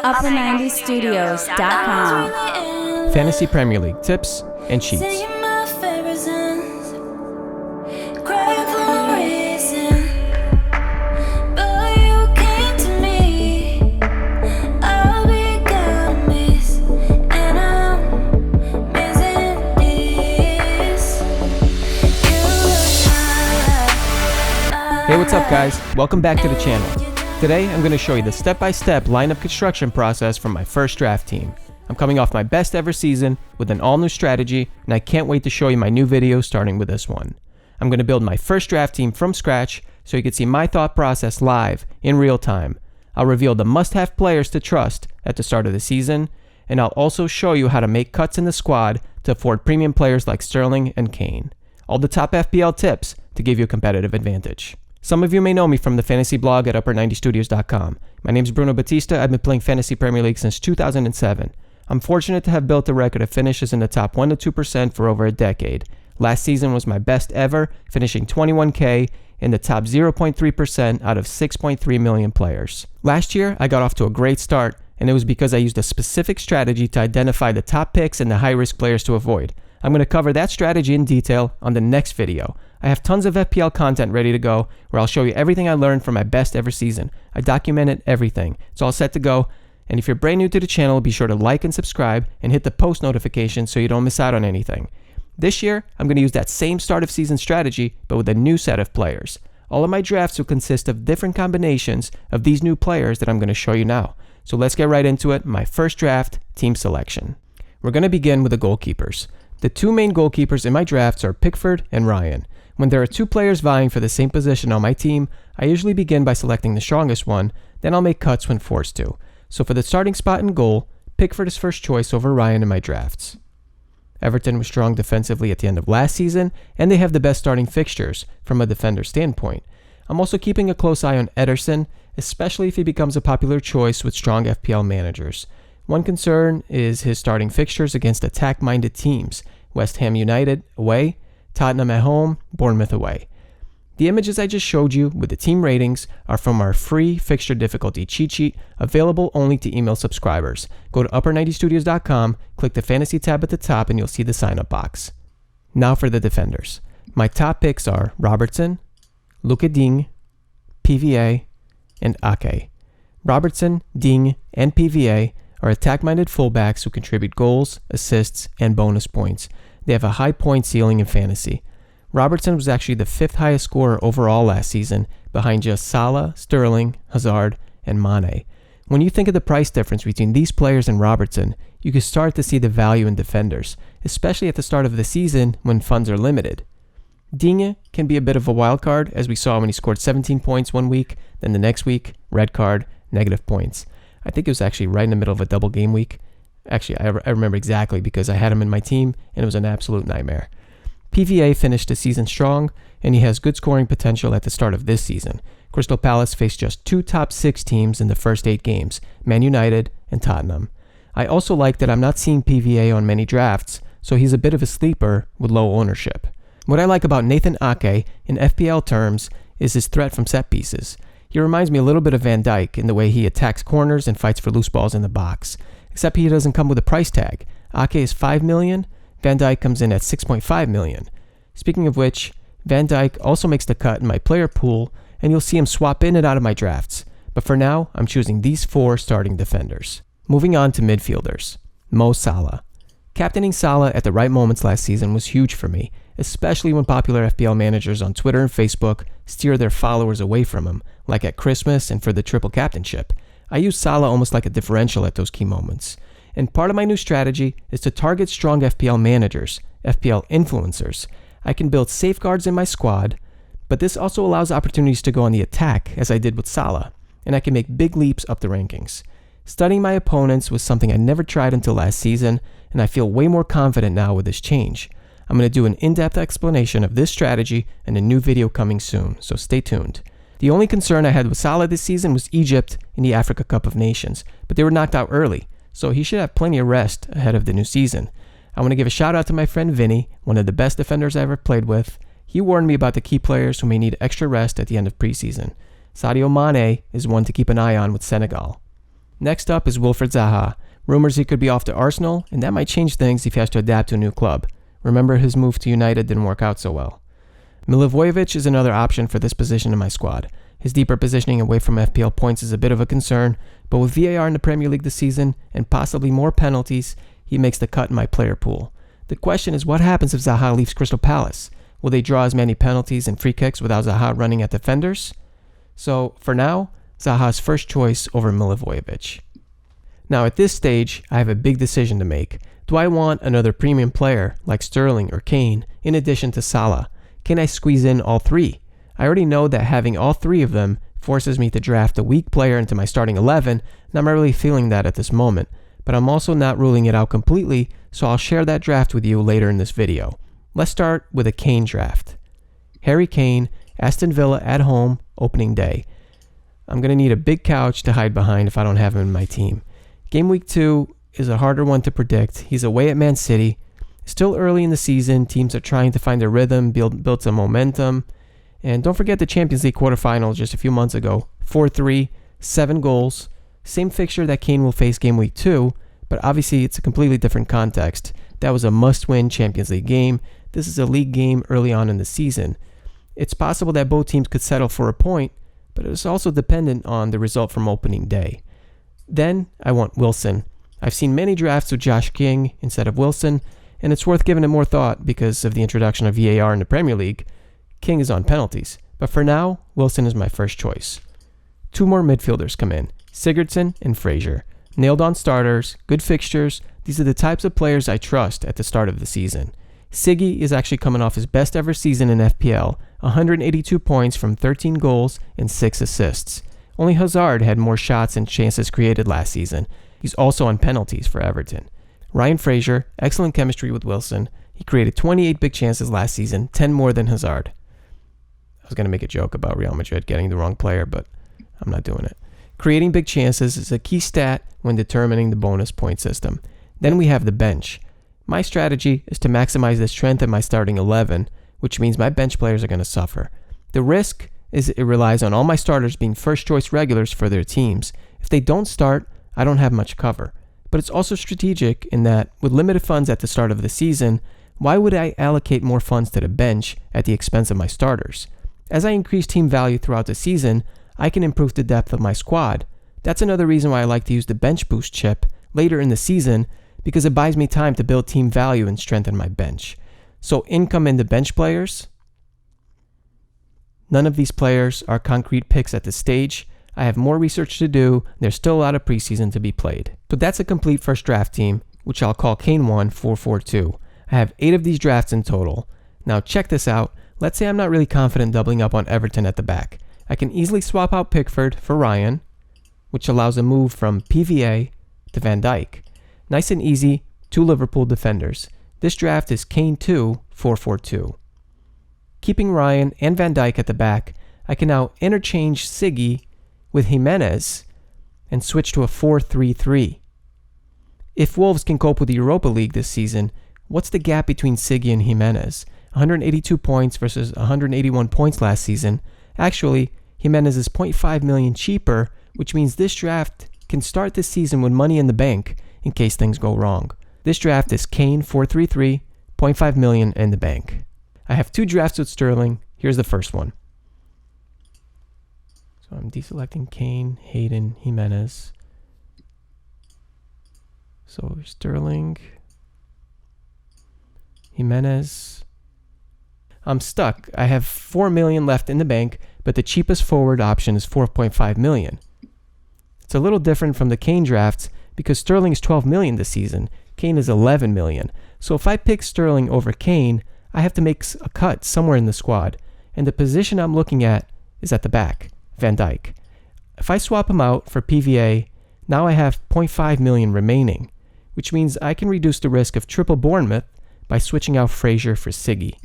upper90studios.com. Fantasy Premier League tips and cheats. Hey, what's up guys? Welcome back to the channel. Today I'm going to show you the step-by-step lineup construction process from my first draft team. I'm coming off my best ever season with an all-new strategy, and I can't wait to show you my new video starting with this one. I'm going to build my first draft team from scratch so you can see my thought process live in real time. I'll reveal the must-have players to trust at the start of the season, and I'll also show you how to make cuts in the squad to afford premium players like Sterling and Kane. All the top FPL tips to give you a competitive advantage. Some of you may know me from the fantasy blog at upper90studios.com. My name is Bruno Batista. I've been playing Fantasy Premier League since 2007. I'm fortunate to have built a record of finishes in the top 1 to 2% for over a decade. Last season was my best ever, finishing 21K in the top 0.3% out of 6.3 million players. Last year, I got off to a great start, and it was because I used a specific strategy to identify the top picks and the high-risk players to avoid. I'm going to cover that strategy in detail on the next video. I have tons of FPL content ready to go where I'll show you everything I learned from my best ever season. I documented everything. It's all set to go. And if you're brand new to the channel, be sure to like and subscribe and hit the post notification so you don't miss out on anything. This year, I'm going to use that same start of season strategy, but with a new set of players. All of my drafts will consist of different combinations of these new players that I'm going to show you now. So let's get right into it. My first draft, team selection. We're going to begin with the goalkeepers. The two main goalkeepers in my drafts are Pickford and Ryan. When there are two players vying for the same position on my team, I usually begin by selecting the strongest one, then I'll make cuts when forced to. So for the starting spot in goal, Pickford is first choice over Ryan in my drafts. Everton was strong defensively at the end of last season, and they have the best starting fixtures from a defender standpoint. I'm also keeping a close eye on Ederson, especially if he becomes a popular choice with strong FPL managers. One concern is his starting fixtures against attack-minded teams: West Ham United away, Tottenham at home, Bournemouth away. The images I just showed you with the team ratings are from our free fixture difficulty cheat sheet, available only to email subscribers. Go to upper90studios.com, click the fantasy tab at the top, and you'll see the sign-up box. Now for the defenders. My top picks are Robertson, Luka Digne, PVA, and Ake. Robertson, Digne, and PVA are attack-minded fullbacks who contribute goals, assists, and bonus points. They have a high point ceiling in fantasy. Robertson was actually the 5th highest scorer overall last season, behind just Salah, Sterling, Hazard, and Mane. When you think of the price difference between these players and Robertson, you can start to see the value in defenders, especially at the start of the season when funds are limited. Digne can be a bit of a wild card, as we saw when he scored 17 points one week, then the next week, red card, negative points. I think it was actually right in the middle of a double game week. Actually, I remember exactly because I had him in my team and it was an absolute nightmare. PVA finished the season strong, and he has good scoring potential at the start of this season. Crystal Palace faced just 2 top 6 teams in the first 8 games, Man United and Tottenham. I also like that I'm not seeing PVA on many drafts, so he's a bit of a sleeper with low ownership. What I like about Nathan Ake in FPL terms is his threat from set pieces. He reminds me a little bit of Van Dijk in the way he attacks corners and fights for loose balls in the box. Except he doesn't come with a price tag. Ake is $5 million, Van Dijk comes in at $6.5 million. Speaking of which, Van Dijk also makes the cut in my player pool, and you'll see him swap in and out of my drafts. But for now, I'm choosing these 4 starting defenders. Moving on to midfielders. Mo Salah. Captaining Salah at the right moments last season was huge for me, especially when popular FPL managers on Twitter and Facebook steer their followers away from him, like at Christmas and for the triple captainship. I use Salah almost like a differential at those key moments. And part of my new strategy is to target strong FPL managers, FPL influencers. I can build safeguards in my squad, but this also allows opportunities to go on the attack, as I did with Salah, and I can make big leaps up the rankings. Studying my opponents was something I never tried until last season, and I feel way more confident now with this change. I'm going to do an in-depth explanation of this strategy in a new video coming soon, so stay tuned. The only concern I had with Salah this season was Egypt in the Africa Cup of Nations, but they were knocked out early, so he should have plenty of rest ahead of the new season. I want to give a shout out to my friend Vinny, one of the best defenders I ever played with. He warned me about the key players who may need extra rest at the end of preseason. Sadio Mane is one to keep an eye on with Senegal. Next up is Wilfried Zaha. Rumors he could be off to Arsenal, and that might change things if he has to adapt to a new club. Remember, his move to United didn't work out so well. Milivojevic is another option for this position in my squad. His deeper positioning away from FPL points is a bit of a concern, but with VAR in the Premier League this season and possibly more penalties, he makes the cut in my player pool. The question is, what happens if Zaha leaves Crystal Palace? Will they draw as many penalties and free kicks without Zaha running at defenders? So, for now, Zaha's first choice over Milivojevic. Now, at this stage, I have a big decision to make. Do I want another premium player like Sterling or Kane in addition to Salah? Can I squeeze in all three? I already know that having all three of them forces me to draft a weak player into my starting 11, and I'm not really feeling that at this moment. But I'm also not ruling it out completely, so I'll share that draft with you later in this video. Let's start with a Kane draft. Harry Kane, Aston Villa at home, opening day. I'm going to need a big couch to hide behind if I don't have him in my team. Game week 2 is a harder one to predict. He's away at Man City. Still early in the season, teams are trying to find their rhythm, build some momentum. And don't forget the Champions League quarterfinal just a few months ago. 4-3, 7 goals. Same fixture that Kane will face game week 2, but obviously it's a completely different context. That was a must-win Champions League game. This is a league game early on in the season. It's possible that both teams could settle for a point, but it's also dependent on the result from opening day. Then I want Wilson. I've seen many drafts with Josh King instead of Wilson, and it's worth giving it more thought because of the introduction of VAR in the Premier League. King is on penalties, but for now, Wilson is my first choice. 2 more midfielders come in, Sigurdsson and Fraser. Nailed on starters, good fixtures. These are the types of players I trust at the start of the season. Siggy is actually coming off his best ever season in FPL, 182 points from 13 goals and 6 assists. Only Hazard had more shots and chances created last season. He's also on penalties for Everton. Ryan Fraser, excellent chemistry with Wilson. He created 28 big chances last season, 10 more than Hazard. I was going to make a joke about Real Madrid getting the wrong player, but I'm not doing it. Creating big chances is a key stat when determining the bonus point system. Then we have the bench. My strategy is to maximize the strength of my starting 11, which means my bench players are going to suffer. The risk is it relies on all my starters being first choice regulars for their teams. If they don't start, I don't have much cover. But it's also strategic in that with limited funds at the start of the season, why would I allocate more funds to the bench at the expense of my starters? As I increase team value throughout the season, I can improve the depth of my squad. That's another reason why I like to use the bench boost chip later in the season, because it buys me time to build team value and strengthen my bench. So income in the bench players. None of these players are concrete picks at this stage. I have more research to do. There's still a lot of preseason to be played. So that's a complete first draft team, which I'll call Kane 1 442. I have 8 of these drafts in total. Now check this out. Let's say I'm not really confident doubling up on Everton at the back. I can easily swap out Pickford for Ryan, which allows a move from PVA to Van Dijk. Nice and easy, 2 Liverpool defenders. This draft is Kane 2 442. Keeping Ryan and Van Dijk at the back, I can now interchange Siggy with Jimenez and switch to a 4-3-3. If Wolves can cope with the Europa League this season, what's the gap between Siggy and Jimenez? 182 points versus 181 points last season. Actually, Jimenez is 0.5 million cheaper, which means this draft can start this season with money in the bank in case things go wrong. This draft is Kane 433, 0.5 million in the bank. I have 2 drafts with Sterling. Here's the first one. So I'm deselecting Kane, Hayden, Jimenez. So Sterling, Jimenez. I'm stuck. I have 4 million left in the bank, but the cheapest forward option is 4.5 million. It's a little different from the Kane drafts because Sterling is 12 million this season. Kane is 11 million. So if I pick Sterling over Kane, I have to make a cut somewhere in the squad. And the position I'm looking at is at the back, Van Dijk. If I swap him out for PVA, now I have 0.5 million remaining, which means I can reduce the risk of triple Bournemouth by switching out Fraser for Siggy.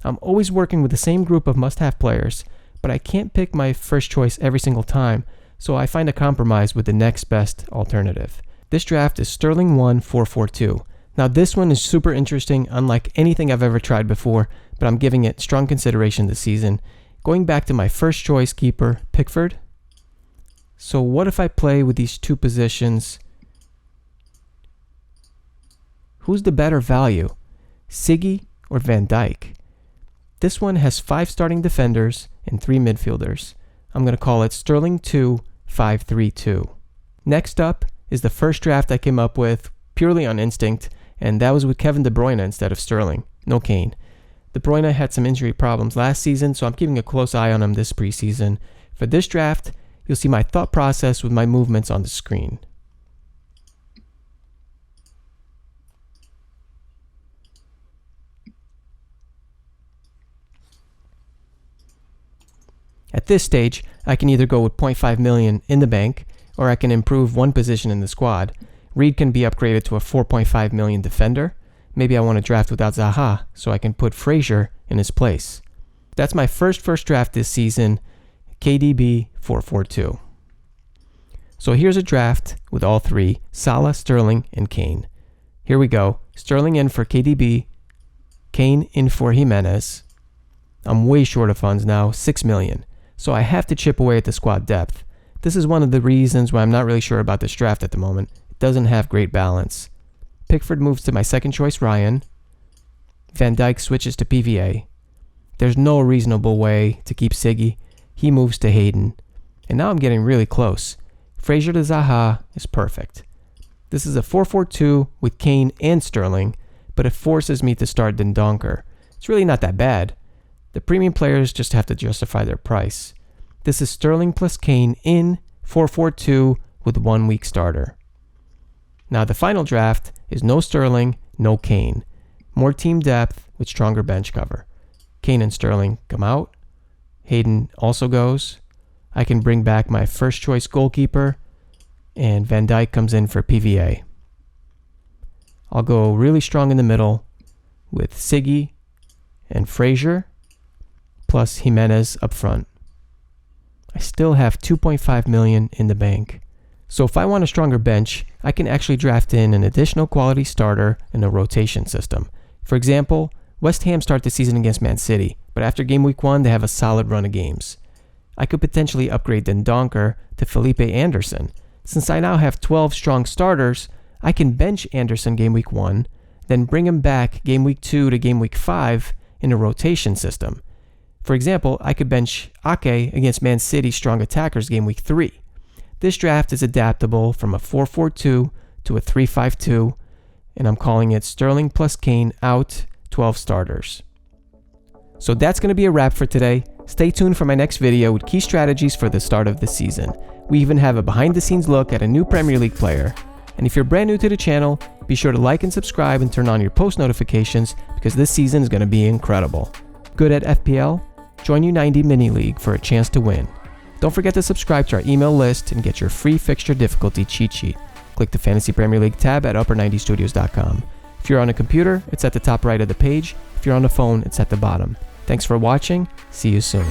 I'm always working with the same group of must-have players, but I can't pick my first choice every single time, so I find a compromise with the next best alternative. This draft is Sterling 1 442. Now this one is super interesting, unlike anything I've ever tried before, but I'm giving it strong consideration this season. Going back to my first choice keeper, Pickford, So what if I play with these two positions? Who's the better value? Siggy or Van Dijk? This one has 5 starting defenders and 3 midfielders. I'm going to call it Sterling 2-5-3-2. Next up is the first draft I came up with purely on instinct, and that was with Kevin De Bruyne instead of Sterling, no Kane. De Bruyne had some injury problems last season, so I'm keeping a close eye on him this preseason. For this draft, you'll see my thought process with my movements on the screen. At this stage, I can either go with 0.5 million in the bank, or I can improve one position in the squad. Reed can be upgraded to a 4.5 million defender. Maybe I want to draft without Zaha, so I can put Frazier in his place. That's my first draft this season, KDB 442. So here's a draft with all 3, Salah, Sterling, and Kane. Here we go. Sterling in for KDB, Kane in for Jimenez. I'm way short of funds now, 6 million. So I have to chip away at the squad depth. This is one of the reasons why I'm not really sure about this draft at the moment. It doesn't have great balance. Pickford moves to my second choice, Ryan. Van Dijk switches to PVA. There's no reasonable way to keep Siggy. He moves to Hayden. And now I'm getting really close. Frazier to Zaha is perfect. This is a 4-4-2 with Kane and Sterling, but it forces me to start Dendoncker. It's really not that bad. The premium players just have to justify their price. This is Sterling plus Kane in 4-4-2 with 1 week starter. Now the final draft is no Sterling, no Kane. More team depth with stronger bench cover. Kane and Sterling come out. Hayden also goes. I can bring back my first choice goalkeeper, and Van Dijk comes in for PVA. I'll go really strong in the middle with Siggy and Frazier plus Jimenez up front. I still have 2.5 million in the bank. So if I want a stronger bench, I can actually draft in an additional quality starter in a rotation system. For example, West Ham start the season against Man City, but after game week 1, they have a solid run of games. I could potentially upgrade Dendoncker to Felipe Anderson. Since I now have 12 strong starters, I can bench Anderson game week 1, then bring him back game week 2 to game week 5 in a rotation system. For example, I could bench Ake against Man City strong attackers game week 3. This draft is adaptable from a 4-4-2 to a 3-5-2, and I'm calling it Sterling plus Kane out, 12 starters. So that's going to be a wrap for today. Stay tuned for my next video with key strategies for the start of the season. We even have a behind-the-scenes look at a new Premier League player. And if you're brand new to the channel, be sure to like and subscribe and turn on your post notifications because this season is going to be incredible. Good at FPL? Join U90 Mini League for a chance to win. Don't forget to subscribe to our email list and get your free fixture difficulty cheat sheet. Click the Fantasy Premier League tab at upper90studios.com. If you're on a computer, it's at the top right of the page. If you're on a phone, it's at the bottom. Thanks for watching. See you soon.